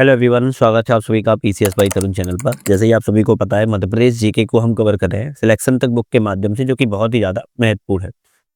Hello everyone, स्वागत है आप सभी का पीसीएस बाई तरुण चैनल पर। जैसे ही आप सभी को पता है, मध्य प्रदेश जीके को हम कवर कर रहे हैं सिलेक्शन तक बुक के माध्यम से, जो कि बहुत ही ज़्यादा महत्वपूर्ण है।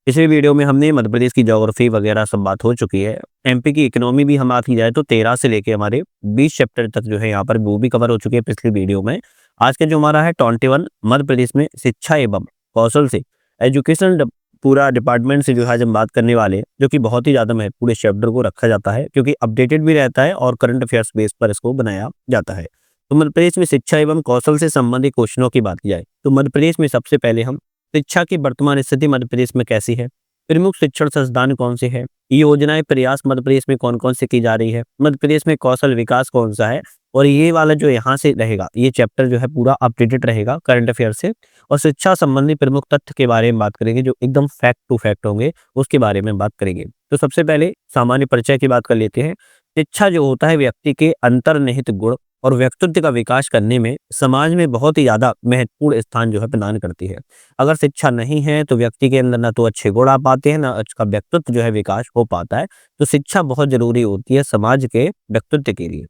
पिछले वीडियो में हमने मध्य प्रदेश की ज्योग्राफी वगैरह सब बात हो चुकी है। एमपी की इकोनॉमी भी हम बात की जाए तो 13 से लेके हमारे 20 चैप्टर तक जो है यहाँ पर वो भी कवर हो चुके हैं पिछली वीडियो में। आज का जो हमारा है 21 मध्य प्रदेश में शिक्षा एवं कौशल से एजुकेशन पूरा डिपार्टमेंट से जो है आज हम बात करने वाले हैं, जो कि बहुत ही ज़्यादा महत्वपूर्ण इस चैप्टर को रखा जाता है क्योंकि अपडेटेड भी रहता है और करंट अफेयर्स बेस पर इसको बनाया जाता है। तो मध्य प्रदेश में शिक्षा एवं कौशल से संबंधित क्वेश्चनों की बात की जाए तो मध्य प्रदेश में सबसे पहले हम शिक्षा की वर्तमान स्थिति मध्य प्रदेश में कैसी है, प्रमुख शिक्षण संस्थान कौन से हैं, योजनाएं प्रयास मध्य प्रदेश में कौन कौन से की जा रही है, मध्य प्रदेश में कौशल विकास कौन सा है। और ये वाला जो यहाँ से रहेगा, ये चैप्टर जो है पूरा अपडेटेड रहेगा करंट अफेयर से। और शिक्षा संबंधी प्रमुख तथ्य के बारे में बात करेंगे जो एकदम फैक्ट टू फैक्ट होंगे, उसके बारे में बात करेंगे। तो सबसे पहले सामान्य परिचय की बात कर लेते हैं। शिक्षा जो होता है व्यक्ति के अंतर्निहित गुण और व्यक्तित्व का विकास करने में समाज में बहुत ही ज्यादा महत्वपूर्ण स्थान जो है प्रदान करती है। अगर शिक्षा नहीं है तो व्यक्ति के अंदर ना तो अच्छे गुण आ पाते हैं, ना उसका व्यक्तित्व जो है विकास हो पाता है। तो शिक्षा बहुत जरूरी होती है समाज के व्यक्तित्व के लिए।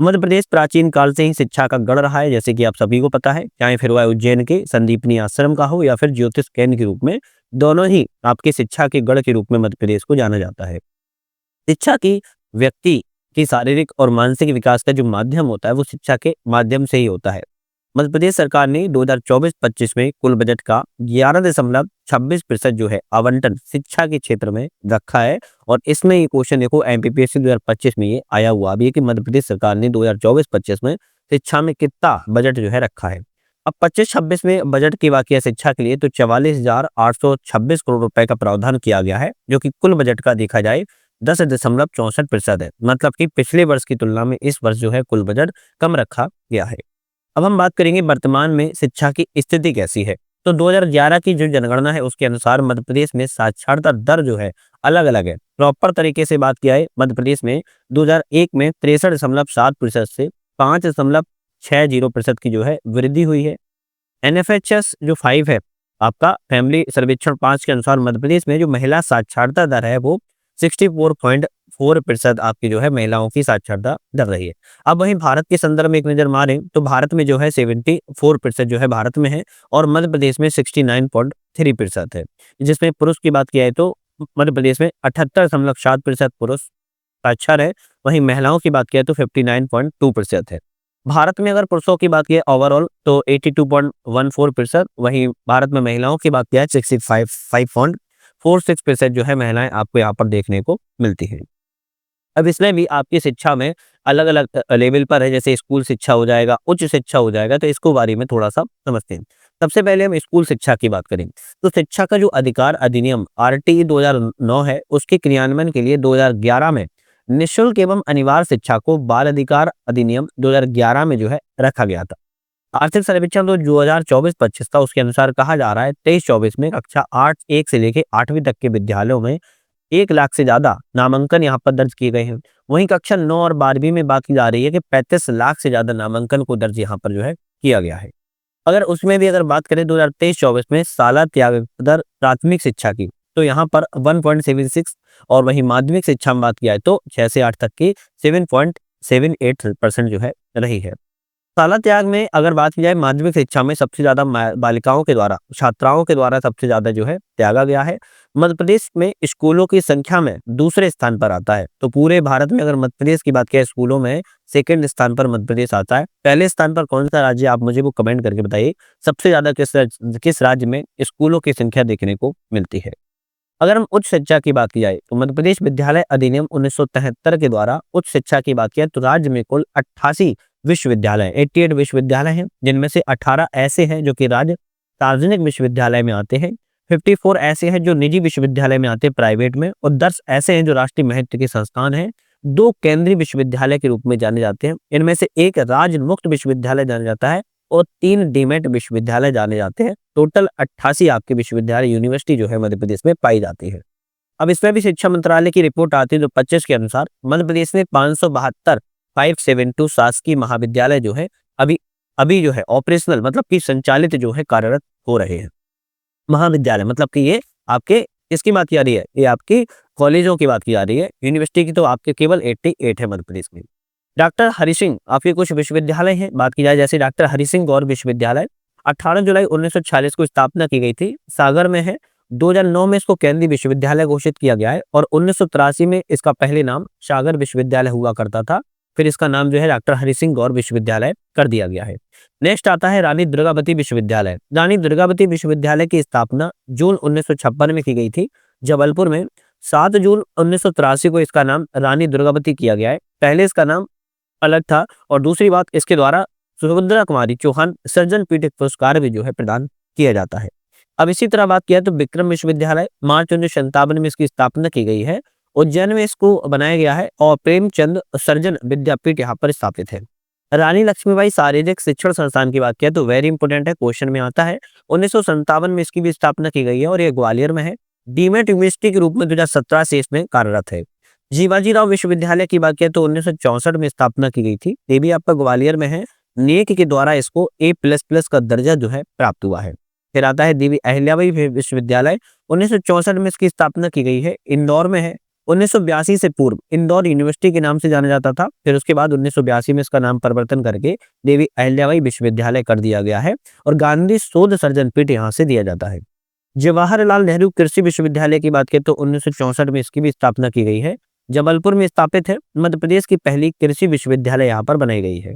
मध्य प्रदेश प्राचीन काल से ही शिक्षा का गढ़ रहा है, जैसे कि आप सभी को पता है, चाहे फिर वह उज्जैन के संदीपनी आश्रम का हो या फिर ज्योतिष केंद्र के रूप में, दोनों ही आपकी शिक्षा के गढ़ के रूप में मध्य प्रदेश को जाना जाता है। शिक्षा की व्यक्ति की शारीरिक और मानसिक विकास का जो माध्यम होता है वो शिक्षा के माध्यम से ही होता है। मध्य प्रदेश सरकार ने 2024-25 में कुल बजट का 11.26% जो है आवंटन शिक्षा के क्षेत्र में रखा है। और इसमें ये क्वेश्चन देखो एमपीपीएससी 2025 में ये आया हुआ भी है कि मध्य प्रदेश सरकार ने 2024-25 में शिक्षा में कितना बजट जो है रखा है। अब 25-26 में बजट की बात किया शिक्षा के लिए तो 44,826 करोड़ रुपए का प्रावधान किया गया है, जो कि कुल बजट का देखा जाए 10.64% है। मतलब कि पिछले वर्ष की तुलना में इस वर्ष जो है कुल बजट कम रखा गया है। अब हम बात करेंगे वर्तमान में शिक्षा की स्थिति कैसी है। तो 2011 की जो जनगणना है उसके अनुसार मध्य प्रदेश में साक्षरता दर जो है अलग अलग है। प्रॉपर तरीके से बात किया है मध्य प्रदेश में 2001 में 63.7% से 5.60% की जो है वृद्धि हुई है। एनएफएचएस जो 5 है आपका फैमिली सर्वेक्षण 5 के अनुसार मध्य प्रदेश में जो महिला साक्षरता दर है वो 64.4% आपकी जो है महिलाओं की साक्षरता दर रही है। अब वहीं भारत के संदर्भ में एक नजर मारें तो भारत में जो है 74% जो है भारत में है और मध्य प्रदेश में 69.3% है। जिसमें पुरुष की बात किया है तो मध्य प्रदेश में 78.7% पुरुष साक्षर है, वहीं महिलाओं की बात किया तो 59.2% है। भारत में अगर पुरुषों की बात की ओवरऑल तो 82.14%, वहीं भारत में महिलाओं की बात किया है 65.46% जो है महिलाएं आपको यहाँ पर देखने को मिलती है। अब इसमें भी आपकी शिक्षा में अलग अलग लेवल पर है, जैसे स्कूल शिक्षा हो जाएगा, उच्च शिक्षा हो जाएगा, तो इसको बारे में थोड़ा सा समझते हैं। सबसे पहले हम स्कूल शिक्षा की बात करें तो शिक्षा का जो अधिकार अधिनियम आरटी 2009 है उसके क्रियान्वयन के लिए 2011 में निःशुल्क एवं अनिवार्य शिक्षा को बाल अधिकार अधिनियम 2011 में जो है रखा गया था। आर्थिक सर्वेक्षण तो 2024-25 था, उसके अनुसार कहा जा रहा है 23-24 में कक्षा 8 से लेके 8वीं तक के विद्यालयों में 1 लाख से ज्यादा नामांकन यहाँ पर दर्ज किए गए हैं। वहीं कक्षा 9 और 12वीं में बात की जा रही है कि 35 लाख से ज्यादा नामांकन को दर्ज यहाँ पर जो है किया गया है। अगर उसमें भी अगर बात करें 2023-24 में साला त्याग दर प्राथमिक शिक्षा की तो यहाँ पर 1.76 और वहीं माध्यमिक शिक्षा में बात किया है तो 6 से 8 तक की 7.78% जो है रही है। साला त्याग में अगर बात की जाए माध्यमिक शिक्षा में सबसे ज्यादा बालिकाओं के द्वारा, छात्राओं के द्वारा सबसे ज्यादा जो है त्यागा गया है। मध्य प्रदेश में स्कूलों की संख्या में दूसरे स्थान पर आता है। तो पूरे भारत में अगर मध्य प्रदेश की बात करें स्कूलों में सेकंड स्थान पर मध्य प्रदेश आता है। पहले स्थान पर कौन सा राज्य आप मुझे वो कमेंट करके बताइए, सबसे ज्यादा किस राज्य में स्कूलों की संख्या देखने को मिलती है। अगर हम उच्च शिक्षा की बात की जाए तो मध्य प्रदेश विद्यालय अधिनियम 1973 के द्वारा उच्च शिक्षा की बात किया तो राज्य में कुल 88 विश्वविद्यालय 88 विश्वविद्यालय हैं, जिनमें से 18 ऐसे हैं जो कि राज्य सार्वजनिक विश्वविद्यालय में आते हैं, 54 ऐसे हैं जो निजी विश्वविद्यालय में आते हैं प्राइवेट में, और 10 ऐसे हैं जो राष्ट्रीय महत्व के संस्थान हैं। 2 केंद्रीय विश्वविद्यालय के रूप में जाने जाते हैं, इनमें से एक राज्य मुक्त विश्वविद्यालय जाना जाता है और 3 डीमेट विश्वविद्यालय जाने जाते हैं। टोटल 88 आपके विश्वविद्यालय यूनिवर्सिटी जो है मध्य प्रदेश में पाई जाती है। अब इसमें भी शिक्षा मंत्रालय की रिपोर्ट आती है जो 25 के अनुसार मध्य प्रदेश में 572 शासकीय महाविद्यालय जो है अभी अभी जो है ऑपरेशनल मतलब कि संचालित जो है कार्यरत हो रहे हैं। महाविद्यालय मतलब कि ये आपके इसकी बात की जा रही है, ये आपकी कॉलेजों की बात की जा रही है। यूनिवर्सिटी की तो आपके केवल 88 है मध्य प्रदेश में। डॉक्टर हरि सिंह आपके कुछ विश्वविद्यालय हैं, बात की जाए जैसे डॉक्टर हरि सिंह गौर विश्वविद्यालय 18 जुलाई 1946 को स्थापना की गई थी, सागर में है। 2009 में इसको केंद्रीय विश्वविद्यालय घोषित किया गया है और 1983 में इसका पहले नाम सागर विश्वविद्यालय हुआ करता था, फिर इसका नाम जो है डॉक्टर हरि सिंह गौर विश्वविद्यालय कर दिया गया है। नेक्स्ट आता है रानी दुर्गावती विश्वविद्यालय। रानी दुर्गावती विश्वविद्यालय की स्थापना जून 1956 में की गई थी, जबलपुर में। 7 जून 1983 को इसका नाम रानी दुर्गावती किया गया है। पहले इसका नाम अलग था और दूसरी बात इसके द्वारा सुभद्रा कुमारी चौहान सृजन पीठ पुरस्कार भी जो है प्रदान किया जाता है। अब इसी तरह बात किया तो विक्रम विश्वविद्यालय मार्च 1957 में इसकी स्थापना की गई है, उज्जैन में इसको बनाया गया है और प्रेमचंद सर्जन विद्यापीठ यहाँ पर स्थापित है। रानी लक्ष्मीबाई शारीरिक शिक्षण संस्थान की बात किया तो वेरी इंपोर्टेंट है, क्वेश्चन में आता है। 1957 में इसकी भी स्थापना की गई है और ये ग्वालियर में है। डीमेट यूनिवर्सिटी के रूप में 2017 से इसमें कार्यरत है। जीवाजीराव विश्वविद्यालय की बात किया तो 1964 में स्थापना की गई थी, ये भी आपका ग्वालियर में है। नेक के द्वारा इसको A++ का दर्जा जो है प्राप्त हुआ है। फिर आता है देवी अहिल्याबाई विश्वविद्यालय, 1964 में इसकी स्थापना की गई है, इंदौर में है। 1982 से पूर्व इंदौर यूनिवर्सिटी के नाम से जाना जाता था, फिर उसके बाद 1982 में इसका नाम परिवर्तन करके देवी अहिल्याबाई विश्वविद्यालय कर दिया गया है और गांधी शोध सर्जन पीठ यहाँ से दिया जाता है। जवाहरलाल नेहरू कृषि विश्वविद्यालय की बात करें तो 1964 में इसकी भी स्थापना की गई है, जबलपुर में स्थापित है। मध्य प्रदेश की पहली कृषि विश्वविद्यालय यहाँ पर बनाई गई है।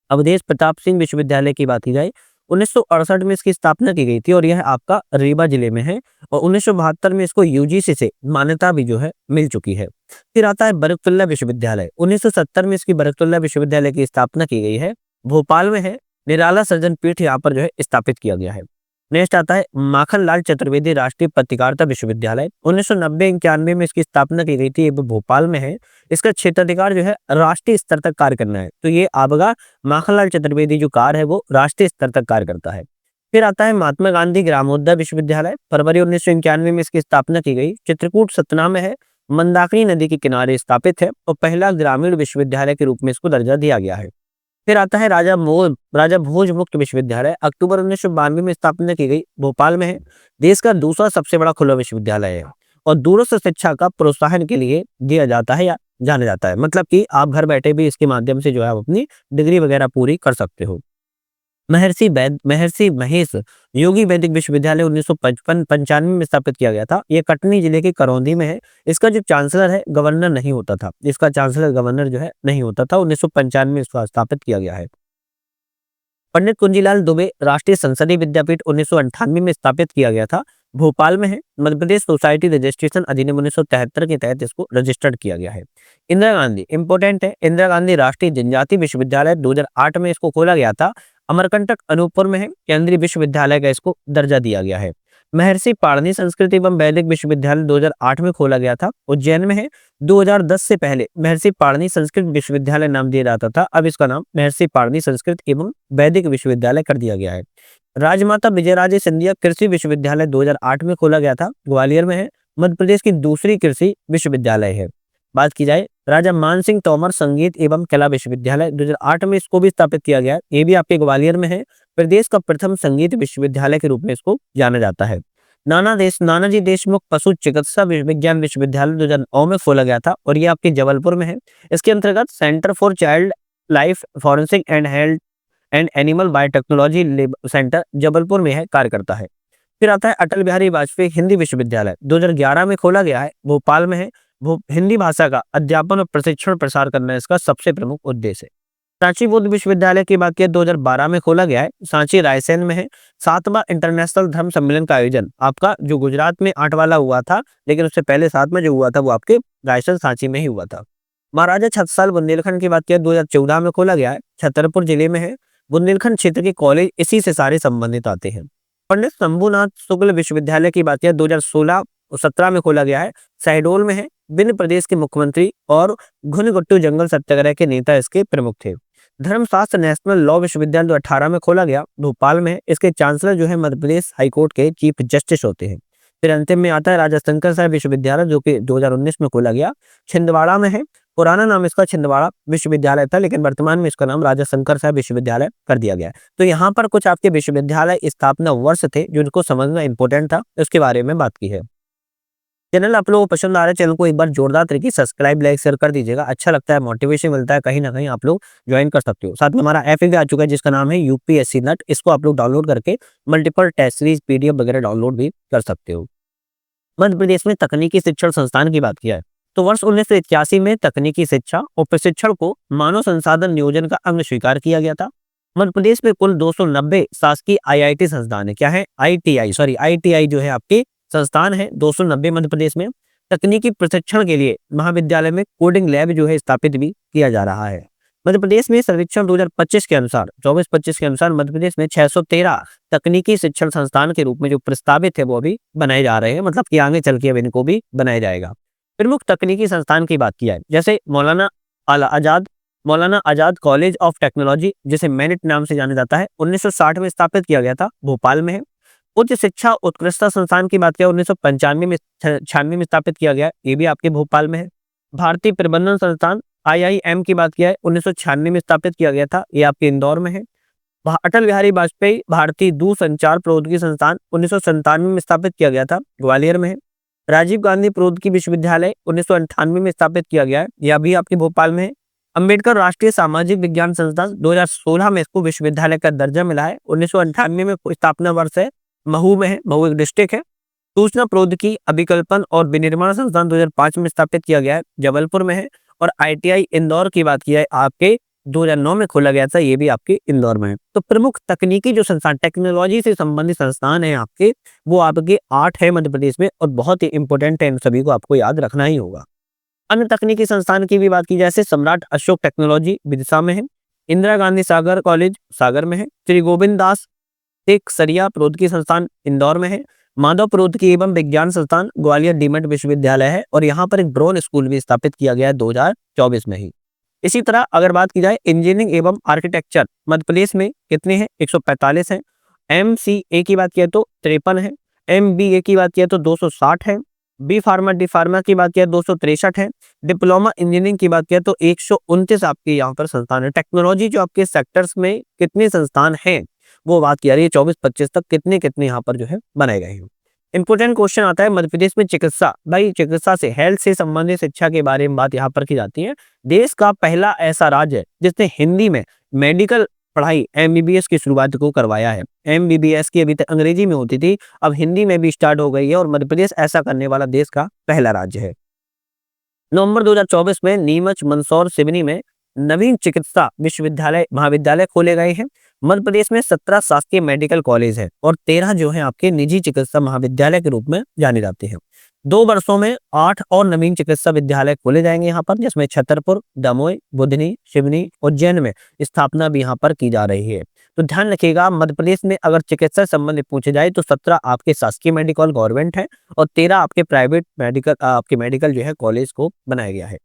अवधेश प्रताप सिंह विश्वविद्यालय की बात की जाए 1968 में इसकी स्थापना की गई थी और यह आपका रीवा जिले में है और 1972 में इसको यूजीसी से मान्यता भी जो है मिल चुकी है। फिर आता है बरकतुल्लाह विश्वविद्यालय, 1970 में इसकी बरकतुल्लाह विश्वविद्यालय की स्थापना की गई है, भोपाल में है। निराला सृजन पीठ यहाँ पर जो है स्थापित किया गया है। नेक्स्ट आता है माखनलाल चतुर्वेदी राष्ट्रीय पत्रकारिता विश्वविद्यालय, 1990-91 में इसकी स्थापना की गई थी, ये भोपाल में है। इसका क्षेत्राधिकार जो है राष्ट्रीय स्तर तक कार्य करना है, तो ये आपका माखनलाल चतुर्वेदी जो कार्य है वो राष्ट्रीय स्तर तक कार्य करता है। फिर आता है महात्मा गांधी ग्रामोदय विश्वविद्यालय, फरवरी 1991 में इसकी स्थापना की गई, चित्रकूट सतना में है, मंदाकिनी नदी के किनारे स्थापित है और पहला ग्रामीण विश्वविद्यालय के रूप में इसको दर्जा दिया गया है। फिर आता है राजा भोज मुक्त विश्वविद्यालय, अक्टूबर 1992 में स्थापना की गई, भोपाल में है। देश का दूसरा सबसे बड़ा खुला विश्वविद्यालय है और दूरस्थ शिक्षा का प्रोत्साहन के लिए दिया जाता है या जाना जाता है, मतलब कि आप घर बैठे भी इसके माध्यम से जो है आप अपनी डिग्री वगैरह पूरी कर सकते हो। महर्षि महेश योगी वैदिक विश्वविद्यालय 1955-95 में स्थापित किया गया था, ये कटनी जिले के करौंदी में है। इसका जो चांसलर है गवर्नर नहीं होता था, इसका चांसलर गवर्नर जो है नहीं होता था, 1995 में इसका स्थापित किया गया है। पंडित कुंजीलाल दुबे राष्ट्रीय संसदीय विद्यापीठ 1998 में स्थापित किया गया था, भोपाल में है। मध्य प्रदेश सोसाइटी रजिस्ट्रेशन अधिनियम 1973 के तहत इसको रजिस्टर्ड किया गया है। इंदिरा गांधी इंपोर्टेंट है, इंदिरा गांधी राष्ट्रीय जनजाति विश्वविद्यालय 2008 में इसको खोला गया था, अमरकंटक अनूपपुर में है, केंद्रीय विश्वविद्यालय का इसको दर्जा दिया गया है। महर्षि पाणिनि संस्कृत एवं वैदिक विश्वविद्यालय 2008 में खोला गया था, उज्जैन में है। 2010 से पहले महर्षि पाणिनि संस्कृत विश्वविद्यालय नाम दिया जाता था, अब इसका नाम महर्षि पाणिनि संस्कृत एवं वैदिक विश्वविद्यालय कर दिया गया है। राजमाता विजयराजे सिंधिया कृषि विश्वविद्यालय 2008 में खोला गया था, ग्वालियर में है, मध्य प्रदेश की दूसरी कृषि विश्वविद्यालय है। बात की जाए राजा मान सिंह तोमर संगीत एवं कला विश्वविद्यालय 2008 में इसको भी स्थापित किया गया है, ये भी आपके ग्वालियर में है। प्रदेश का प्रथम संगीत विश्वविद्यालय के रूप में इसको जाना जाता है। नानाजी देशमुख पशु चिकित्सा विज्ञान विश्वविद्यालय 2009 में खोला गया था और ये आपके जबलपुर में है। इसके अंतर्गत centre for child life forensic and health and animal biotechnology centre Jabalpur में है, कार्य करता है। फिर आता है अटल बिहारी वाजपेयी हिंदी विश्वविद्यालय, 2011 में खोला गया है, भोपाल में है। हिंदी भाषा का अध्यापन और प्रशिक्षण प्रसार करना इसका सबसे प्रमुख उद्देश्य है। सांची बौद्ध विश्वविद्यालय की बात करें 2012 में खोला गया है, सांची रायसेन में है। 7वां इंटरनेशनल धर्म सम्मेलन का आयोजन आपका जो गुजरात में 8 वाला हुआ था, लेकिन उससे पहले 7वां जो हुआ था वो आपके रायसेन सांची में ही हुआ था। महाराजा छत्रसाल बुंदेलखंड की बात करें 2014 में खोला गया है, छतरपुर जिले में है। बुंदेलखंड क्षेत्र के कॉलेज इसी से सारे संबंधित आते हैं। पंडित शंभुनाथ शुक्ल विश्वविद्यालय की बात करें 2016-17 में खोला गया है, शहडोल में है। विभिन्न प्रदेश के मुख्यमंत्री और घुनगट्टू जंगल सत्याग्रह के नेता इसके प्रमुख थे। धर्मशास्त्र नेशनल लॉ विश्वविद्यालय 2018 में खोला गया, भोपाल में है। इसके चांसलर जो है मध्य प्रदेश हाईकोर्ट के चीफ जस्टिस होते हैं। फिर अंतिम में आता है राजा शंकर साहेब विश्वविद्यालय जो कि 2019 में खोला गया, छिंदवाड़ा में है। पुराना नाम इसका छिंदवाड़ा विश्वविद्यालय था, लेकिन वर्तमान में इसका नाम राजा शंकर साहेब विश्वविद्यालय कर दिया गया है। तो यहाँ पर कुछ आपके विश्वविद्यालय स्थापना वर्ष थे जिनको समझना इंपॉर्टेंट था, उसके बारे में बात की है। चैनल आप लोगों को पसंद आ रहा है, चैनल को एक बार जोरदार तरीके से सब्सक्राइब लाइक शेयर कर दीजिएगा। अच्छा लगता है, मोटिवेशन मिलता है, कहीं ना कहीं आप लोग ज्वाइन कर सकते हो। साथ में हमारा ऐप भी आ चुका है जिसका नाम है यूपीएससी नट, इसको आप लोग डाउनलोड करके मल्टीपल टेस्ट सीरीज पीडीएफ वगैरह डाउनलोड भी कर सकते हो। मध्य प्रदेश में तकनीकी शिक्षण संस्थान की बात किया है तो वर्ष 1981 में तकनीकी शिक्षा और प्रशिक्षण को मानव संसाधन नियोजन का अंग स्वीकार किया गया था। मध्य प्रदेश में कुल 290 शासकीय आईआईटी संस्थान है। क्या है? आईटीआई जो है आपके संस्थान है 290 मध्य प्रदेश में। तकनीकी प्रशिक्षण के लिए महाविद्यालय में कोडिंग लैब जो है स्थापित भी किया जा रहा है। मध्य प्रदेश में सर्वेक्षण 2025 के अनुसार 24-25 के अनुसार मध्य प्रदेश में 613 तकनीकी शिक्षण संस्थान के रूप में जो प्रस्तावित है वो अभी बनाए जा रहे हैं, मतलब कि आगे चल के अब इनको भी बनाया जाएगा। प्रमुख तकनीकी संस्थान की बात किया है जैसे Maulana Azad college of technology, जिसे मैनेट नाम से जाना जाता है, 1960 में स्थापित किया गया था, भोपाल में है। उच्च शिक्षा उत्कृष्टता संस्थान की बात किया 1995 में 96 में स्थापित किया गया, ये भी आपके भोपाल में है। भारतीय प्रबंधन संस्थान आईआईएम की बात किया है 1996 में स्थापित किया गया था, ये आपके इंदौर में है। अटल बिहारी वाजपेयी भारतीय दूरसंचार प्रौद्योगिकी संस्थान 1997 में स्थापित किया गया था, ग्वालियर में है। राजीव गांधी प्रौद्योगिकी विश्वविद्यालय 1998 में स्थापित किया गया है, यह भी आपके भोपाल में है। अंबेडकर राष्ट्रीय सामाजिक विज्ञान संस्थान 2016 में इसको विश्वविद्यालय का दर्जा मिला है। 1998 में स्थापना वर्ष है, महू में है, महू एक डिस्ट्रिक्ट है। सूचना प्रौद्योगिकी अभिकल्पन और विनिर्माण संस्थान 2005 में स्थापित किया गया है, जबलपुर में है। और आईटीआई इंदौर की बात किया है आपके 2009 में खोला गया था, ये भी आपके इंदौर में है। तो प्रमुख तकनीकी जो संस्थान टेक्नोलॉजी से संबंधित संस्थान है आपके, वो आपके 8 है मध्य प्रदेश में और बहुत ही इंपॉर्टेंट है, इन सभी को आपको याद रखना ही होगा। अन्य तकनीकी संस्थान की भी बात की जाए, सम्राट अशोक टेक्नोलॉजी विदिशा में है, इंदिरा गांधी सागर कॉलेज सागर में है, श्री गोविंद दास एक सरिया प्रौद्योगिकी संस्थान इंदौर में है, माधव प्रौद्योगिकी एवं विज्ञान संस्थान ग्वालियर डीमड विश्वविद्यालय है और यहाँ पर एक ड्रोन स्कूल भी स्थापित किया गया है 2024 में ही। इसी तरह अगर बात की जाए इंजीनियरिंग एवं आर्किटेक्चर मध्य प्रदेश में कितने हैं? 145 हैं। एमसीए की बात किया तो 53 है। एमबीए की बात किया तो 260 है। बी फार्मा डी फार्मा की बात किया 263 है। डिप्लोमा इंजीनियरिंग की बात किया तो 129 आपके यहाँ पर संस्थान है। टेक्नोलॉजी जो आपके सेक्टर्स में कितने संस्थान हैं वो बात की जा रही है, 24-25 तक कितने कितने यहाँ पर जो है बनाए गए हैं। इंपोर्टेंट क्वेश्चन आता है मध्य प्रदेश में चिकित्सा, भाई चिकित्सा से हेल्थ से संबंधित शिक्षा के बारे में बात यहाँ पर की जाती है। देश का पहला ऐसा राज्य है जिसने हिंदी में मेडिकल पढ़ाई एमबीबीएस की शुरुआत को करवाया है। एमबीबीएस की अभी तक अंग्रेजी में होती थी, अब हिंदी में भी स्टार्ट हो गई है और मध्य प्रदेश ऐसा करने वाला देश का पहला राज्य है। नवंबर 2024 में नीमच मंदसौर सिवनी में नवीन चिकित्सा विश्वविद्यालय महाविद्यालय खोले गए हैं। मध्य प्रदेश में 17 शासकीय मेडिकल कॉलेज है और 13 जो है आपके निजी चिकित्सा महाविद्यालय के रूप में जाने जाते हैं। 2 वर्षों में 8 और नवीन चिकित्सा विद्यालय खोले जाएंगे यहाँ पर, जिसमें छतरपुर, दमोह, बुधनी, सिवनी, उज्जैन में स्थापना भी यहाँ पर की जा रही है। तो ध्यान रखिएगा मध्य प्रदेश में अगर चिकित्सा संबंधित पूछे जाए तो 17 आपके शासकीय मेडिकल गवर्नमेंट है और 13 आपके प्राइवेट मेडिकल आपके मेडिकल जो है कॉलेज को बनाया गया है।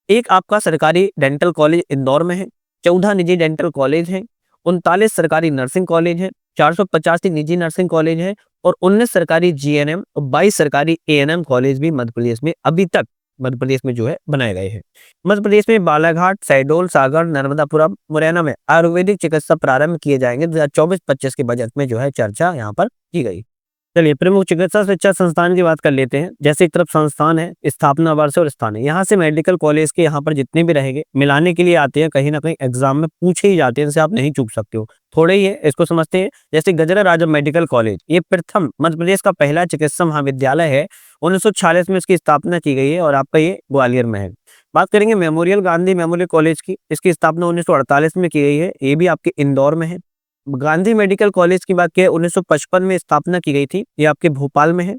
एक आपका सरकारी डेंटल कॉलेज इंदौर में है, 14 निजी डेंटल कॉलेज हैं, 39 सरकारी नर्सिंग कॉलेज हैं, 485 निजी नर्सिंग कॉलेज हैं और 19 सरकारी जीएनएम और 22 सरकारी एएनएम कॉलेज भी मध्य प्रदेश में अभी तक मध्य प्रदेश में जो है बनाए गए हैं। मध्य प्रदेश में बालाघाट, शहडोल, सागर, नर्मदापुरम, मुरैना में आयुर्वेदिक चिकित्सा प्रारंभ किए जाएंगे। 2024-25 के बजट में जो है चर्चा यहाँ पर की गई। चलिए प्रमुख चिकित्सा शिक्षा संस्थान की बात कर लेते हैं। जैसे एक तरफ संस्थान है, स्थापना वर्ष और स्थान है, यहाँ से मेडिकल कॉलेज के यहाँ पर जितने भी रहेंगे मिलाने के लिए आते हैं, कहीं ना कहीं एग्जाम में पूछे ही जाते हैं, इनसे आप नहीं चूक सकते हो। थोड़े ही है, इसको समझते हैं। जैसे गजरा राजा मेडिकल कॉलेज, ये प्रथम मध्य प्रदेश का पहला चिकित्सा महाविद्यालय है, 1946 में इसकी स्थापना की गई है और आपका ये ग्वालियर में है। बात करेंगे मेमोरियल गांधी मेमोरियल कॉलेज की, इसकी स्थापना 1948 में की गई है, ये भी आपके इंदौर में है। गांधी मेडिकल कॉलेज की बात किया 1955 में स्थापना की गई थी, ये आपके भोपाल में है।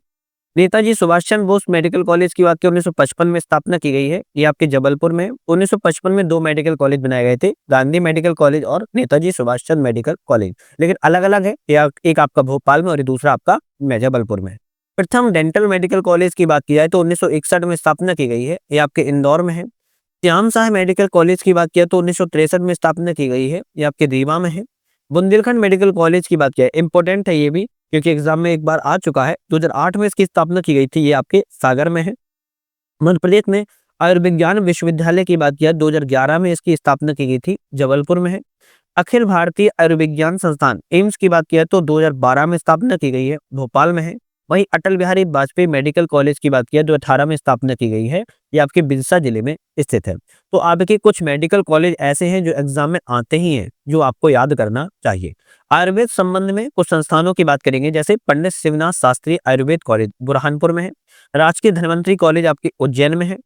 नेताजी सुभाष चंद्र बोस मेडिकल कॉलेज की बात की 1955 में स्थापना की गई है, ये आपके जबलपुर में। 1955 में 2 मेडिकल कॉलेज बनाए गए थे, गांधी मेडिकल कॉलेज और नेताजी सुभाष चंद्र मेडिकल कॉलेज, लेकिन अलग अलग है, एक आपका भोपाल में और दूसरा आपका जबलपुर में। प्रथम डेंटल मेडिकल कॉलेज की बात की जाए तो 1961 में स्थापना की गई है, ये आपके इंदौर में है। श्याम शाह मेडिकल कॉलेज की बात किया तो 1963 में स्थापना की गई है, ये आपके रीवा में है। बुंदेलखंड मेडिकल कॉलेज की बात किया, इंपॉर्टेंट है ये भी क्योंकि एग्जाम में एक बार आ चुका है, 2008 में इसकी स्थापना की गई थी, ये आपके सागर में है। मध्य प्रदेश में आयुर्विज्ञान विश्वविद्यालय की बात किया 2011 में इसकी स्थापना की गई थी, जबलपुर में है। अखिल भारतीय आयुर्विज्ञान संस्थान एम्स की बात किया तो 2012 में स्थापना की गई है, भोपाल में है। वहीं अटल बिहारी वाजपेयी मेडिकल कॉलेज की बात किया जो 18 में स्थापना की गई है, ये आपके बिरसा जिले में स्थित है। तो आपके कुछ मेडिकल कॉलेज ऐसे हैं जो एग्जाम में आते ही हैं, जो आपको याद करना चाहिए। आयुर्वेद संबंध में कुछ संस्थानों की बात करेंगे, जैसे पंडित शिवनाथ शास्त्री आयुर्वेद कॉलेज बुरहानपुर में है, राजकीय धन्वंतरी कॉलेज आपके उज्जैन में है,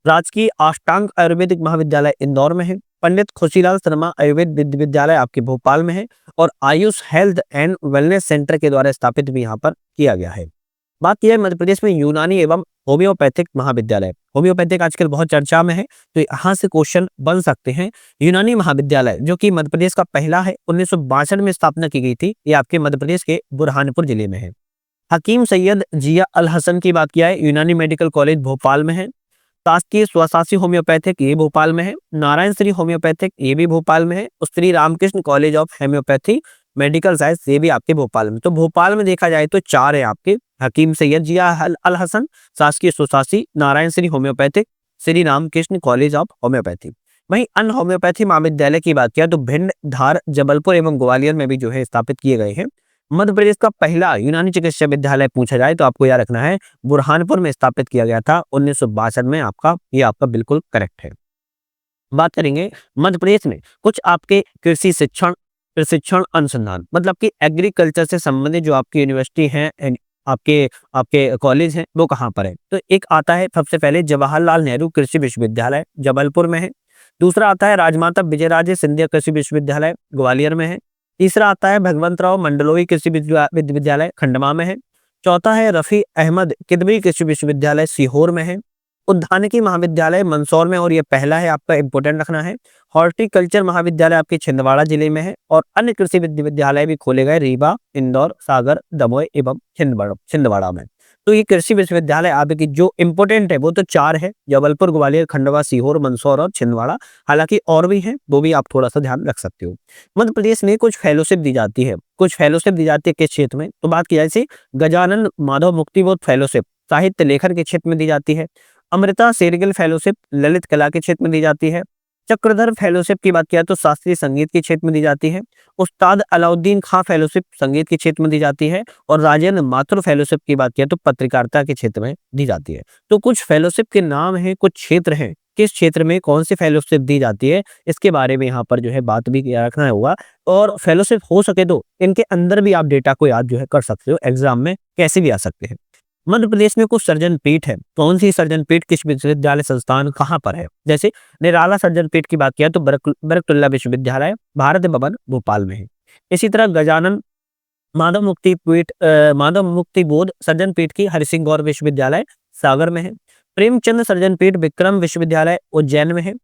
राजकीय अष्टांग आयुर्वेदिक महाविद्यालय इंदौर में है, पंडित खुशीलाल शर्मा आयुर्वेद विश्वविद्यालय आपके भोपाल में है, और Ayush health and wellness centre के द्वारा स्थापित भी यहाँ पर किया गया है। बात की है मध्य प्रदेश में यूनानी एवं होम्योपैथिक महाविद्यालय। होम्योपैथिक आजकल बहुत चर्चा में है, तो यहाँ से क्वेश्चन बन सकते हैं। यूनानी महाविद्यालय जो कि मध्य प्रदेश का पहला है, 1962 में स्थापना की गई थी, ये आपके मध्य प्रदेश के बुरहानपुर जिले में है। हकीम सैयद जिया अल हसन की बात किया है, यूनानी मेडिकल कॉलेज भोपाल में है। शासकीय स्वशासी होम्योपैथिक ये भोपाल में है। नारायण श्री होम्योपैथिक ये भी भोपाल में है। Shri Ramakrishna college of homoeopathy medical science ये भी आपके भोपाल में। तो भोपाल में देखा जाए तो 4 है आपके, हकीम सैयद जिया अल हसन, शासकीय स्वशासी, Narayan Shri homoeopathic, Shri Ramakrishna college of homoeopathy. वहीं अन्य होम्योपैथी महाविद्यालय की बात किया तो भिंड, धार, जबलपुर एवं ग्वालियर में भी जो है स्थापित किए गए हैं। मध्य प्रदेश का पहला यूनानी चिकित्सा विद्यालय पूछा जाए तो आपको याद रखना है बुरहानपुर में स्थापित किया गया था 1962 में। ये आपका बिल्कुल करेक्ट है। बात करेंगे मध्य प्रदेश में कुछ आपके कृषि शिक्षण प्रशिक्षण अनुसंधान, मतलब कि एग्रीकल्चर से संबंधित जो आपकी यूनिवर्सिटी है, आपके आपके कॉलेज हैं, वो कहाँ पर है। तो एक आता है सबसे पहले जवाहरलाल नेहरू कृषि विश्वविद्यालय जबलपुर में है। दूसरा आता है राजमाता विजयराजे सिंधिया कृषि विश्वविद्यालय ग्वालियर में है। तीसरा आता है भगवंतराव मंडलोई कृषि विश्वविद्यालय खंडवा में है। चौथा है रफी अहमद किदवई कृषि विश्वविद्यालय सीहोर में है। उद्यानिकी महाविद्यालय मंदसौर में, और ये पहला है आपका इंपोर्टेंट रखना है। हॉर्टिकल्चर महाविद्यालय आपके छिंदवाड़ा जिले में है, और अन्य कृषि विश्वविद्यालय भी खोले गए रीवा, इंदौर, सागर, दमोह एवं छिंदवाड़ा में। तो ये कृषि विश्वविद्यालय आपकी जो इंपोर्टेंट है वो तो 4 है, जबलपुर, ग्वालियर, खंडवा, सीहोर, मंदसौर और छिंदवाड़ा। हालांकि और भी हैं, वो भी आप थोड़ा सा ध्यान रख सकते हो। मध्य प्रदेश में कुछ फेलोशिप दी जाती है, कुछ फेलोशिप दी जाती है किस क्षेत्र में, तो बात की जाए जैसे गजानन माधव मुक्तिबोध फेलोशिप साहित्य लेखन के क्षेत्र में दी जाती है। अमृता शेरगिल फेलोशिप ललित कला के क्षेत्र में दी जाती है। चक्रधर फेलोशिप की बात किया तो शास्त्रीय संगीत के क्षेत्र में दी जाती है। उस्ताद अलाउद्दीन खां फेलोशिप संगीत के क्षेत्र में दी जाती है, और राजेंद्र माथुर फेलोशिप की बात किया तो पत्रकारिता के क्षेत्र में दी जाती है। तो कुछ फेलोशिप के नाम हैं, कुछ क्षेत्र हैं, किस क्षेत्र में कौन सी फेलोशिप दी जाती है, इसके बारे में यहाँ पर जो है बात भी रखना होगा। और फेलोशिप हो सके तो इनके अंदर भी आप डेटा को याद जो है कर सकते हो, एग्जाम में कैसे भी आ सकते हैं। मध्य प्रदेश में कुछ सर्जन पीठ है, कौन सी सर्जन पीठ किस विश्वविद्यालय संस्थान कहाँ पर है। जैसे निराला सर्जन पीठ की बात किया तो बरकतुल्लाह विश्वविद्यालय भारत भवन भोपाल में है। इसी तरह गजानन माधव मुक्ति बोध सर्जन पीठ की हरिसिंह गौर विश्वविद्यालय सागर में है। प्रेमचंद सर्जन पीठ विक्रम विश्वविद्यालय उज्जैन में है।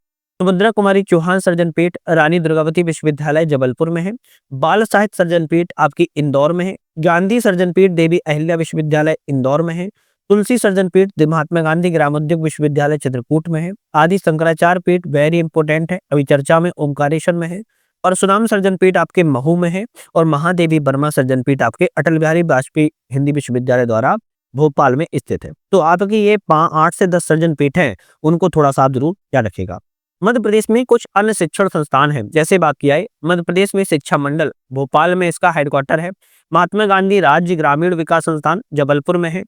सुभद्रा कुमारी चौहान सर्जन पीठ रानी दुर्गावती विश्वविद्यालय जबलपुर में है। बाल साहित्य सर्जन पीठ आपकी इंदौर में है। गांधी सर्जन पीठ देवी अहिल्या विश्वविद्यालय इंदौर में है। तुलसी सर्जन पीठ महात्मा गांधी ग्रामोद्योग विश्वविद्यालय चित्रकूट में है। आदि शंकराचार्य पीठ वेरी इंपोर्टेंट है, अभी चर्चा में, ओमकारेश्वर में है। परशुराम सर्जन पीठ आपके महू में है, और महादेवी वर्मा सर्जन पीठ आपके अटल बिहारी वाजपेयी हिंदी विश्वविद्यालय द्वारा भोपाल में स्थित है। तो आपकी ये 8 से 10 सर्जन पीठ है, उनको थोड़ा सा आप जरूर याद रखिएगा। मध्य प्रदेश में कुछ अन्य शिक्षण संस्थान हैं, जैसे बात किया है मध्य प्रदेश में शिक्षा मंडल भोपाल में इसका हेडक्वार्टर है। महात्मा गांधी राज्य ग्रामीण विकास संस्थान जबलपुर में है।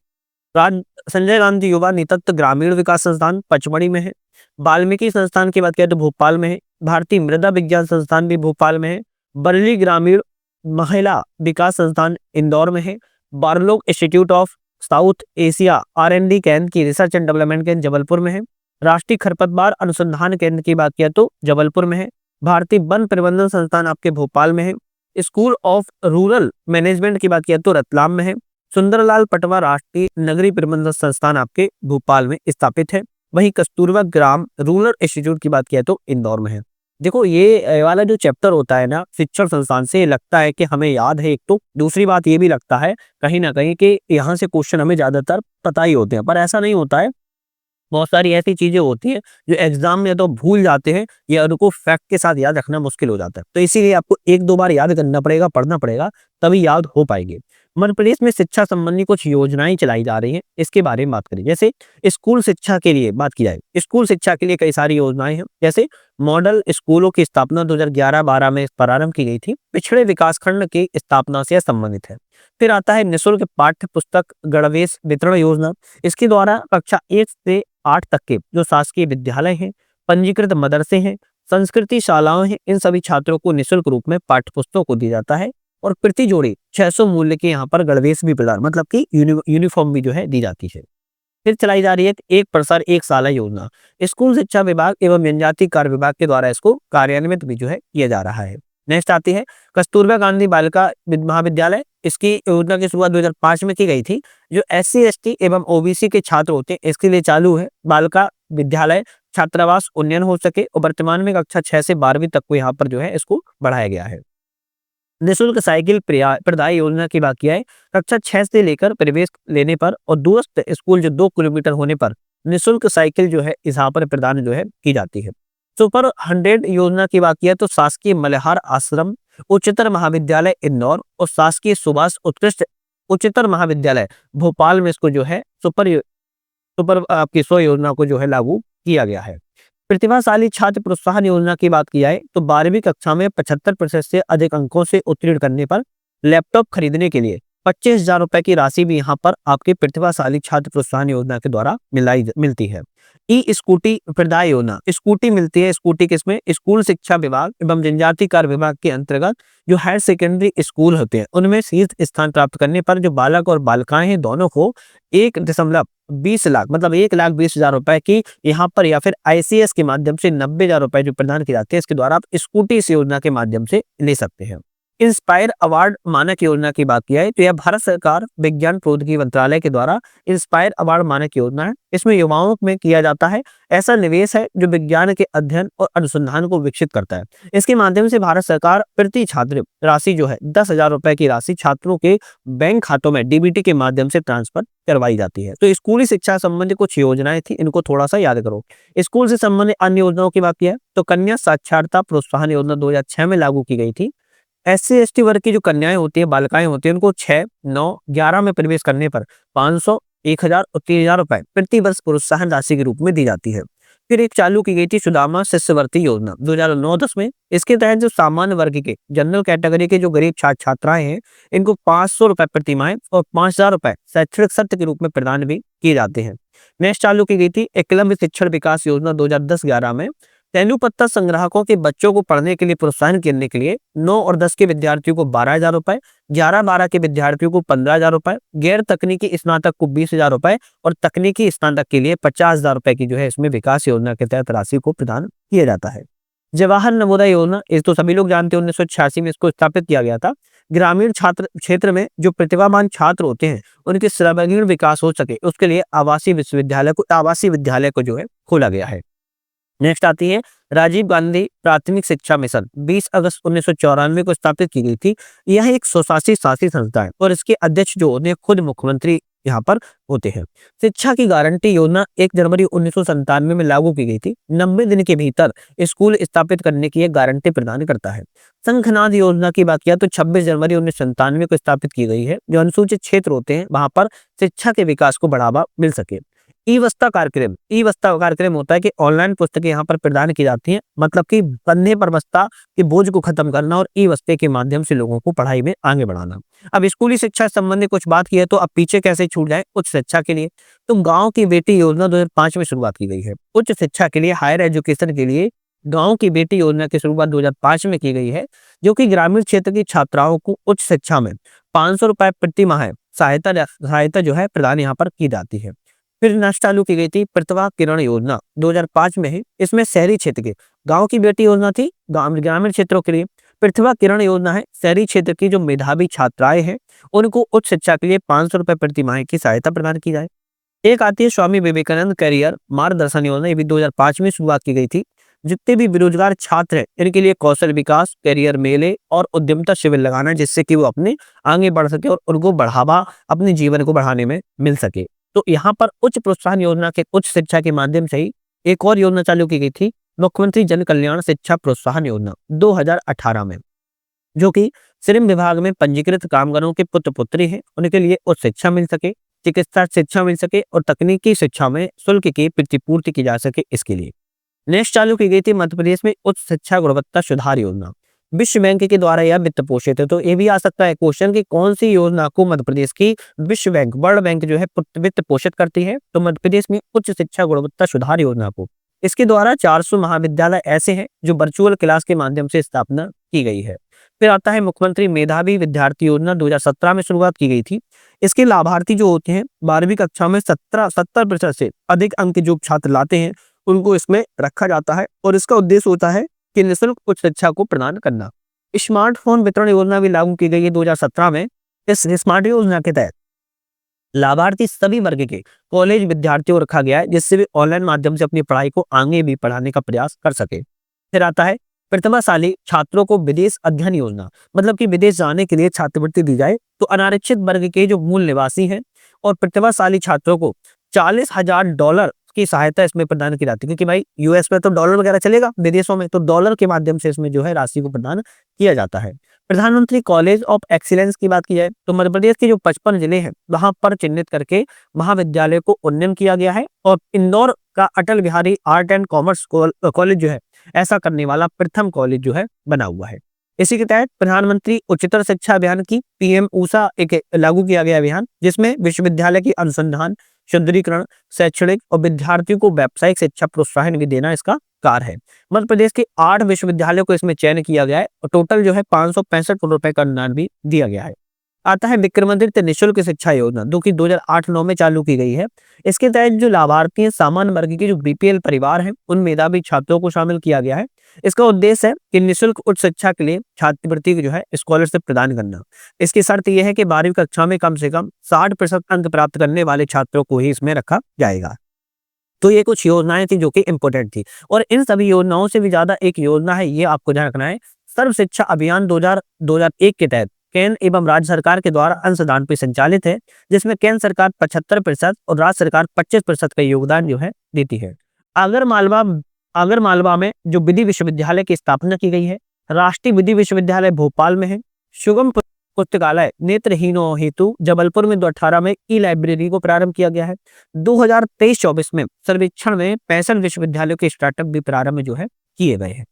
संजय गांधी युवा नितत्व ग्रामीण विकास संस्थान पचमढ़ी में है। वाल्मीकि संस्थान की बात किया तो भोपाल में है। भारतीय मृदा विज्ञान संस्थान भी भोपाल में है। बरली ग्रामीण महिला विकास संस्थान इंदौर में है। Borlaug institute of South Asia R&D केंद्र की रिसर्च एंड डेवलपमेंट केंद्र जबलपुर में है। राष्ट्रीय खरपतवार अनुसंधान केंद्र की बात किया तो जबलपुर में है। भारतीय वन प्रबंधन संस्थान आपके भोपाल में है। स्कूल ऑफ रूरल मैनेजमेंट की बात किया तो रतलाम में है। सुंदरलाल पटवा राष्ट्रीय नगरीय प्रबंधन संस्थान आपके भोपाल में स्थापित है। वहीं कस्तूरबा ग्राम रूरल इंस्टीट्यूट की बात किया तो इंदौर में है। देखो ये वाला जो चैप्टर होता है ना शिक्षण संस्थान से, लगता है कि हमें याद है एक, तो दूसरी बात ये भी लगता है कहीं ना कहीं कि यहाँ से क्वेश्चन हमें ज्यादातर पता ही होते हैं, पर ऐसा नहीं होता है। बहुत सारी ऐसी चीजें होती हैं जो एग्जाम में तो भूल जाते हैं या उनको फैक्ट के साथ याद रखना मुश्किल हो जाता है। तो इसीलिए आपको 1-2 बार याद करना पड़ेगा, पढ़ना पड़ेगा, तभी याद हो पाएंगे। मध्य प्रदेश में शिक्षा संबंधी कुछ योजनाएं चलाई जा रही हैं, इसके बारे में बात करें। जैसे स्कूल शिक्षा के लिए बात की जाए, स्कूल शिक्षा के लिए कई सारी योजनाएं हैं। जैसे मॉडल स्कूलों की स्थापना 2011-12 में प्रारंभ की गई थी, पिछड़े विकासखंड की स्थापना से संबंधित है। फिर आता है निःशुल्क पाठ्य पुस्तक गणवेश वितरण योजना। इसके द्वारा कक्षा 1 से 8 तक के जो शासकीय विद्यालय हैं, पंजीकृत मदरसे हैं, संस्कृति शालाएं हैं, इन सभी छात्रों को निःशुल्क रूप में पाठ्य पुस्तकों को दिया जाता है और प्रति जोड़ी 600 मूल्य के यहाँ पर गणवेश भी प्रदान मतलब कि यूनिफॉर्म भी जो है दी जाती है। फिर चलाई जा रही है एक प्रसार एक शाला योजना। स्कूल शिक्षा विभाग एवं जनजाति कार्य विभाग के द्वारा इसको कार्यान्वित भी जो है किया जा रहा है। नेक्स्ट आती है कस्तूरबा गांधी बालिका महाविद्यालय। इसकी योजना की शुरुआत 2005 में की गई थी। जो SC ST एवं OBC के छात्र होते हैं इसके लिए चालू है बालिका विद्यालय छात्रावास उन्नयन हो सके और वर्तमान में कक्षा 6 से 12वीं तक को यहाँ पर जो है इसको बढ़ाया गया है। निःशुल्क साइकिल प्रदाय योजना की बात किया है, कक्षा 6 से लेकर प्रवेश लेने पर और दूरस्थ स्कूल जो 2 किलोमीटर होने पर निःशुल्क साइकिल जो है यहाँ पर प्रदान जो है की जाती है। सुपर 100 योजना की बात किया तो शासकीय मल्हार आश्रम उच्चतर महाविद्यालय इंदौर और शासकीय सुभाष उत्कृष्ट उच्चतर महाविद्यालय भोपाल में इसको जो है सुपर सुपर आपकी 100 योजना को जो है लागू किया गया है। प्रतिभाशाली छात्र प्रोत्साहन योजना की बात की जाए तो 12वीं कक्षा में 75% से अधिक अंकों से उत्तीर्ण करने पर लैपटॉप खरीदने के लिए 25,000 रुपए की राशि भी यहाँ पर आपके प्रतिभाशाली छात्र प्रोत्साहन योजना के द्वारा मिलती है। ई स्कूटी प्रदाय योजना, स्कूटी मिलती है। स्कूटी किसमें? स्कूल शिक्षा विभाग एवं जनजाति कार्य विभाग के अंतर्गत जो हायर सेकेंडरी स्कूल होते हैं उनमें शीर्ष स्थान प्राप्त करने पर जो बालक और बालिकाएं हैं दोनों को 1.20 लाख मतलब 1,20,000 रुपए की यहाँ पर या फिर ICS के माध्यम से 90,000 रुपए जो प्रदान की जाती है इसके द्वारा आप स्कूटी इस योजना के माध्यम से ले सकते हैं। इंस्पायर अवार्ड मानक योजना की बात किया है तो यह भारत सरकार विज्ञान प्रौद्योगिकी मंत्रालय के द्वारा इंस्पायर अवार्ड मानक योजना है। इसमें युवाओं में किया जाता है ऐसा निवेश है जो विज्ञान के अध्ययन और अनुसंधान को विकसित करता है। इसके माध्यम से भारत सरकार प्रति छात्र राशि जो है 10,000 रुपए की राशि छात्रों के बैंक खातों में DBT के माध्यम से ट्रांसफर करवाई जाती है। तो स्कूली शिक्षा संबंधी कुछ योजनाएं थी, इनको थोड़ा सा याद करो। स्कूल से संबंधित अन्य योजनाओं की बात किया तो कन्या साक्षरता प्रोत्साहन योजना 2006 में लागू की गई थी। SC ST वर्ग की जो कन्याएं होती है बालिकाएं होती है उनको 6, 9, 11 में प्रवेश करने पर 500, 1,000 और 3,000 रुपए प्रति वर्ष प्रोत्साहन राशि के रूप में दी जाती है। फिर एक चालू की गई थी सुदामा शिष्यवृत्ति योजना 2009-10 में। इसके तहत जो सामान्य वर्ग के जनरल कैटेगरी के जो गरीब छात्र छात्राएं हैं इनको 500 रुपए प्रति माह और 5,000 रुपए शैक्षणिक सत्र के रूप में प्रदान भी किए जाते हैं। नेक्स्ट चालू की गई थी एकलव्य शिक्षण विकास योजना 2010-11 में। तेंदुपत्ता संग्राहकों के बच्चों को पढ़ने के लिए प्रोत्साहन करने के लिए 9 और 10 के विद्यार्थियों को 12,000 रुपए, 11-12 के विद्यार्थियों को 15,000 रुपए, गैर तकनीकी स्नातक को 20,000 रुपए और तकनीकी स्नातक के लिए 50,000 रुपए की जो है इसमें विकास योजना के तहत राशि को प्रदान किया जाता है। जवाहर नवोदय योजना, ये तो सभी लोग जानते हैं, 1986 में इसको स्थापित किया गया था। ग्रामीण छात्र क्षेत्र में जो प्रतिभावान छात्र होते हैं उनके सर्वांगीण विकास हो सके उसके लिए आवासीय विद्यालय को जो है खोला गया है। नेक्स्ट आती है राजीव गांधी प्राथमिक शिक्षा मिशन 20 अगस्त 1994 को स्थापित की गई थी। यह एक स्वशासी शासित संस्था है और इसके अध्यक्ष जो होते हैं खुद मुख्यमंत्री यहाँ पर होते हैं। शिक्षा की गारंटी योजना 1 जनवरी 1997 में लागू की गई थी। 90 दिन के भीतर स्कूल स्थापित करने की एक गारंटी प्रदान करता है। संघनाद योजना की बात किया तो 26 जनवरी 1997 को स्थापित की गई है। जो अनुसूचित क्षेत्र होते हैं वहां पर शिक्षा के विकास को बढ़ावा मिल सके। ई-वस्ता कार्यक्रम होता है कि ऑनलाइन पुस्तकें यहाँ पर प्रदान की जाती हैं, मतलब कि कंधे पर बस्ता के बोझ को खत्म करना और ई-वस्ते के माध्यम से लोगों को पढ़ाई में आगे बढ़ाना। अब स्कूली शिक्षा संबंधी कुछ बात की है तो अब पीछे कैसे छूट जाए उच्च शिक्षा के लिए, तो गाँव की बेटी योजना 2005 में शुरुआत की गई है। उच्च शिक्षा के लिए हायर एजुकेशन के लिए गाँव की बेटी योजना की शुरुआत 2005 में की गई है, जो कि ग्रामीण क्षेत्र की छात्राओं को उच्च शिक्षा में 500 रुपए प्रति माह सहायता जो है प्रदान यहाँ पर की जाती है। फिर नेक्स्ट चालू की गई थी प्रतिभा किरण योजना 2005 में है। इसमें शहरी क्षेत्र के गांव की बेटी योजना थी, ग्रामीण क्षेत्रों के लिए प्रतिभा किरण योजना है। शहरी क्षेत्र की जो मेधावी छात्राएं हैं उनको उच्च शिक्षा के लिए 500 रुपए प्रति माह की सहायता प्रदान की जाए। एक आती है स्वामी विवेकानंद करियर मार्गदर्शन योजना, ये भी 2005 में शुरुआत की गई थी। जितने भी बेरोजगार छात्र हैं इनके लिए कौशल विकास, करियर मेले और उद्यमिता शिविर लगाना, जिससे कि वो अपने आगे बढ़ सके और उनको बढ़ावा अपने जीवन को बढ़ाने में मिल सके। तो यहाँ पर उच्च प्रोत्साहन योजना के उच्च शिक्षा के माध्यम से ही एक और योजना चालू की गई थी, मुख्यमंत्री जन कल्याण शिक्षा प्रोत्साहन योजना 2018 में। जो कि श्रम विभाग में पंजीकृत कामगारों के पुत्र पुत्री हैं, उनके लिए उच्च शिक्षा मिल सके, चिकित्सा शिक्षा मिल सके और तकनीकी शिक्षा में शुल्क की प्रतिपूर्ति की जा सके, इसके लिए नेक्स्ट चालू की गई थी मध्य प्रदेश में उच्च शिक्षा गुणवत्ता सुधार योजना। विश्व बैंक के द्वारा यह वित्त पोषित है। तो ये भी आ सकता है क्वेश्चन कि कौन सी योजना को मध्य प्रदेश की विश्व बैंक, वर्ल्ड बैंक जो है वित्त पोषित करती है। तो मध्य प्रदेश में उच्च शिक्षा गुणवत्ता सुधार योजना को, इसके द्वारा 400 महाविद्यालय ऐसे हैं जो वर्चुअल क्लास के माध्यम से स्थापना की गई है। फिर आता है मुख्यमंत्री मेधावी विद्यार्थी योजना, 2017 में शुरुआत की गई थी। इसके लाभार्थी जो होते हैं 12वीं कक्षा में 70% से अधिक अंक जो छात्र लाते हैं उनको इसमें रखा जाता है और इसका उद्देश्य होता है कि निःशुल्क उच्च शिक्षा को प्रदान करना। स्मार्टफोन वितरण योजना भी लागू की गई है 2017 में। इस स्मार्ट योजना के तहत लाभार्थी सभी वर्ग के कॉलेज विद्यार्थियों को रखा गया है, जिससे वे ऑनलाइन माध्यम से अपनी पढ़ाई को आगे भी बढ़ाने का प्रयास कर सके। फिर आता है प्रतिभाशाली छात्रों को विदेश अध्ययन योजना, मतलब कि विदेश जाने के लिए छात्रवृत्ति दी जाए। तो अनारक्षित वर्ग के जो मूल निवासी हैं और प्रतिभाशाली छात्रों को $40,000 की सहायता इसमें प्रदान की जाती है, क्योंकि भाई यूएस में तो डॉलर वगैरह चलेगा, विदेशों में तो डॉलर के माध्यम से इसमें जो है राशि को प्रदान किया जाता है। प्रधानमंत्री कॉलेज ऑफ एक्सीलेंस की बात की जाए तो मध्य प्रदेश के जो 55 जिले हैं वहां पर चिन्हित करके महाविद्यालय को उन्नयन किया गया है और इंदौर का Atal Bihari art and commerce college जो है ऐसा करने वाला प्रथम कॉलेज जो है बना हुआ है। इसी के तहत प्रधानमंत्री उच्चतर शिक्षा अभियान की पीएम ऊषा एक लागू किया गया अभियान, जिसमें विश्वविद्यालय की अनुसंधान, सुंदरीकरण, शैक्षणिक और विद्यार्थियों को व्यावसायिक शिक्षा प्रोत्साहन भी देना इसका कार्य है। मध्य प्रदेश के 8 विश्वविद्यालयों को इसमें चयन किया गया है और टोटल जो है 565 करोड़ रुपए का अनुदान भी दिया गया है। आता है विक्रमादित्य निःशुल्क शिक्षा योजना, जो कि 2008-9 में चालू की गई है। इसके तहत जो लाभार्थी हैं सामान्य वर्ग के जो बीपीएल परिवार हैं उन मेधावी छात्रों को शामिल किया गया है। इसका उद्देश्य है कि निःशुल्क उच्च शिक्षा के लिए छात्रवृत्ति जो है स्कॉलरशिप प्रदान करना। इसकी शर्त यह है कि 12वीं कक्षा में कम से कम 60% अंक प्राप्त करने वाले छात्रों को ही इसमें रखा जाएगा। तो ये कुछ योजनाएं थी जो कि इंपॉर्टेंट थी और इन सभी योजनाओं से भी ज्यादा एक योजना है, ये आपको ध्यान रखना है, सर्व शिक्षा अभियान 2001 के तहत केंद्र एवं राज्य सरकार के द्वारा अंशदान पर संचालित है, जिसमें केंद्र सरकार 75% और राज्य सरकार 25% का योगदान जो है देती है। आगर मालवा में जो विधि विश्वविद्यालय की स्थापना की गई है, राष्ट्रीय विधि विश्वविद्यालय भोपाल में है। सुगम पुस्तकालय नेत्रहीनों हेतु जबलपुर में 2018 में ई लाइब्रेरी को प्रारंभ किया गया है। 2023-24 में सर्वेक्षण में 65 विश्वविद्यालयों के स्टार्टअप भी प्रारंभ जो है किए गए हैं।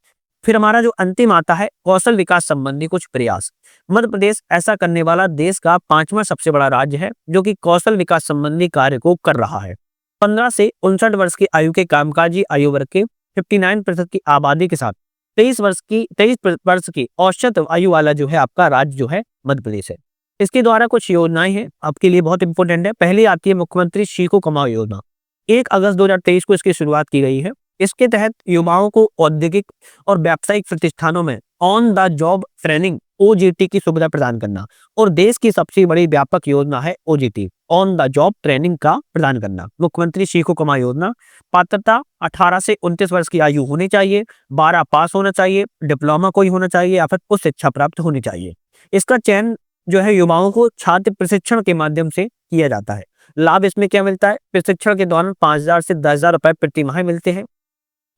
फिर हमारा जो अंतिम आता है कौशल विकास संबंधी कुछ प्रयास। मध्य प्रदेश ऐसा करने वाला देश का 5वां सबसे बड़ा राज्य है जो कि कौशल विकास संबंधी कार्य को कर रहा है। 15 से 59 वर्ष की आयु के कामकाजी आयु वर्ग के 59% की आबादी के साथ 23 वर्ष की औसत आयु वाला जो है आपका राज्य जो है मध्य प्रदेश है। इसके द्वारा कुछ योजनाएं हैं आपके लिए बहुत इंपॉर्टेंट है। पहली आती है मुख्यमंत्री सीखो कमाओ योजना, 1 अगस्त 2023 को इसकी शुरुआत की गई है। इसके तहत युवाओं को औद्योगिक और व्यावसायिक प्रतिष्ठानों में on the job training OGT की सुविधा प्रदान करना और देश की सबसे बड़ी व्यापक योजना है OGT, on the job training का प्रदान करना। मुख्यमंत्री सीखो कमाओ योजना, पात्रता 18 से 29 वर्ष की आयु होनी चाहिए, 12 पास होना चाहिए, डिप्लोमा कोई होना चाहिए या फिर उच्च शिक्षा प्राप्त होनी चाहिए। इसका चयन जो है युवाओं को छात्र प्रशिक्षण के माध्यम से किया जाता है। लाभ इसमें क्या मिलता है, प्रशिक्षण के दौरान 5,000 से 10,000 रुपए प्रति माह मिलते हैं।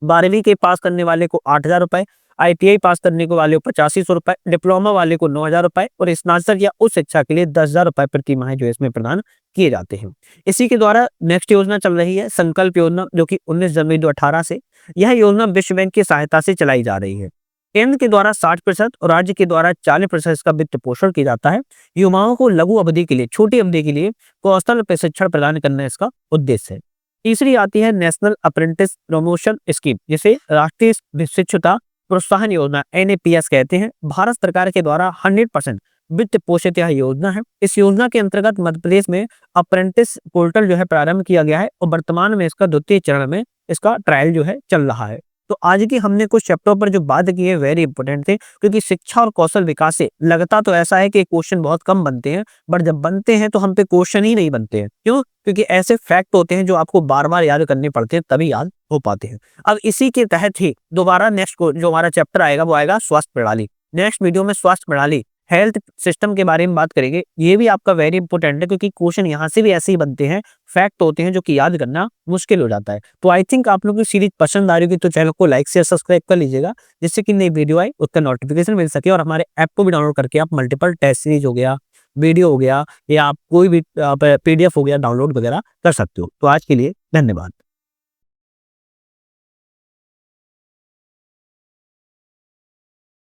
12वीं के पास करने वाले को 8,000 रुपए, ITI पास करने को वाले को 8500 रुपए, डिप्लोमा वाले को 9,000 रुपए और स्नातक या उच्च शिक्षा के लिए 10,000 रुपए प्रति माह जो इसमें प्रदान किए जाते हैं। इसी के द्वारा नेक्स्ट योजना चल रही है संकल्प योजना, जो कि 19 जनवरी 2018 से यह योजना विश्व बैंक की सहायता से चलाई जा रही है। केंद्र के द्वारा 60% और राज्य के द्वारा 40% इसका वित्त पोषण किया जाता है। युवाओं को लघु अवधि के लिए, छोटी अवधि के लिए कौशल प्रशिक्षण प्रदान करना इसका उद्देश्य है। तीसरी आती है नेशनल अप्रेंटिस प्रमोशन स्कीम, जिसे राष्ट्रीय शिक्षुता प्रोत्साहन योजना NAPS कहते हैं। भारत सरकार के द्वारा 100% वित्त पोषित यह योजना है। इस योजना के अंतर्गत मध्य प्रदेश में अप्रेंटिस पोर्टल जो है प्रारंभ किया गया है और वर्तमान में इसका द्वितीय चरण में इसका ट्रायल जो है चल रहा है। तो आज की हमने कुछ चैप्टर पर जो बात की है वेरी इंपॉर्टेंट थे, क्योंकि शिक्षा और कौशल विकास से लगता तो ऐसा है कि क्वेश्चन बहुत कम बनते हैं, बट जब बनते हैं तो हम पे क्वेश्चन ही नहीं बनते हैं। क्यों? क्योंकि ऐसे फैक्ट होते हैं जो आपको बार बार याद करने पड़ते हैं, तभी याद हो पाते हैं। अब इसी के तहत ही दोबारा नेक्स्ट जो हमारा चैप्टर आएगा वो आएगा स्वास्थ्य प्रणाली। नेक्स्ट वीडियो में स्वास्थ्य प्रणाली हेल्थ सिस्टम के बारे में बात करेंगे। ये भी आपका वेरी इंपॉर्टेंट है क्योंकि क्वेश्चन यहाँ से भी ऐसे ही बनते हैं, फैक्ट होते हैं जो कि याद करना मुश्किल हो जाता है। तो आई थिंक आप लोगों की सीरीज पसंद आ रही होगी, तो चैनल को लाइक शेयर सब्सक्राइब कर लीजिएगा, जिससे कि नई वीडियो आए उसका नोटिफिकेशन मिल सके। और हमारे ऐप को भी डाउनलोड करके आप मल्टीपल टेस्ट सीरीज हो गया, वीडियो हो गया, या आप कोई भी पीडीएफ हो गया, डाउनलोड वगैरह कर सकते हो। तो आज के लिए धन्यवाद।